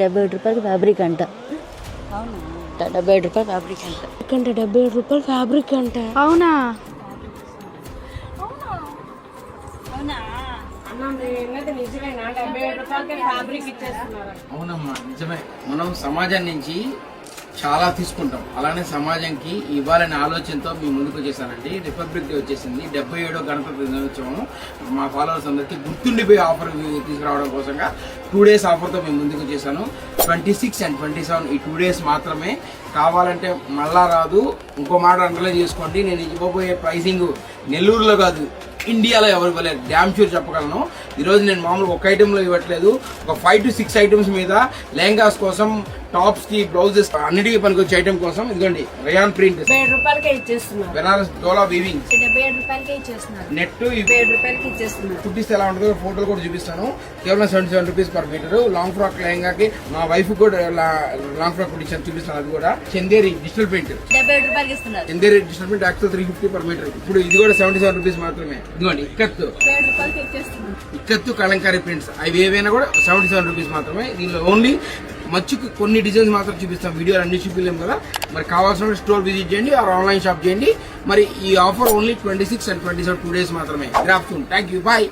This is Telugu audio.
77 రూపాయలకి ఫ్యాబ్రిక్ అంట. 77 రూపాయలు ఫ్యాబ్రిక్ అంట. 77 రూపాయలు ఫ్యాబ్రిక్ అంట. అవునా? అవునమ్మా, నిజమే. మనం సమాజం నుంచి చాలా తీసుకుంటాం, అలానే సమాజంకి ఇవ్వాలనే ఆలోచనతో మీ ముందుకు వచ్చేసానండి. రిపబ్లిక్ డే వచ్చేసింది, 77వ గణతంత్ర దినోత్సవం. మా ఫాలోవర్స్ అందరికీ గుర్తుండిపోయే ఆఫర్ తీసుకురావడం కోసంగా 2 days ఆఫర్తో మేము ముందుకు వచ్చేసాను. 26 and 27 ఈ 2 days మాత్రమే. కావాలంటే మళ్ళా రాదు. ఇంకో మాట అండర్లైన్ చేసుకోండి, నేను ఇవ్వబోయే ప్రైసింగ్ నెల్లూరులో కాదు, ఇండియాలో ఎవరు ఇవ్వలేదు, డ్యామ్ షూర్ చెప్పగలను. ఈరోజు నేను మామూలుగా ఒక ఐటెంలో ఇవ్వట్లేదు, ఒక 5 to 6 ఐటమ్స్ మీద లెహంగాస్ కోసం, టాప్స్ కి, బ్లౌజెస్ అన్నిటికీ పనికొచ్చే ఐటమ్ కోసం ఇదిగోండి రేయాన్ ప్రింట్ 7 రూపాయలకే ఇచ్చేస్తున్నారు. బెనారస్ డోలా వీవింగ్ 77 రూపాయలకే ఇచ్చేస్తున్నారు. నెట్ 7 రూపాయలకి ఇచ్చేస్తున్నారు. కుట్టిస్తే ఎలా ఉంటుందో ఫోటోలు కూడా చూపిస్తాను. కేవలం 77 rupees per metre. Long frock లెహంగాకి మా వైఫ్ కూడా లాంగ్ ఫ్రాక్ కుట్టించాను, చూపిస్తాను. అది కూడా చందేరి డిజిటల్ ప్రింట్ 77 రూపాయలకి ఇస్తున్నారు. Chanderi digital print actual 350 per metre. ఇప్పుడు ఇది కూడా 77 రూపీస్ మాత్రమే. ఇదిగోండి ఇక్కత్తు 7 రూపాయలకి ఇచ్చేస్తున్నారు. ఇక్కత్తు కలంకారీ ప్రింట్స్, అవి ఏవైనా కూడా 77 రూపీస్ మాత్రమే. దీనిలో ఓన్లీ మచ్చుకు కొన్ని డిజైన్స్ మాత్రం చూపిస్తాం, వీడియోలు అన్ని చూపించలేము కదా. మరి కావాల్సిన స్టోర్ విజిట్ చేయండి, ఆర్ ఆన్లైన్ షాప్ చేయండి. మరి ఈ ఆఫర్ ఓన్లీ 26 and 27 2 days మాత్రమే. Thank you, bye.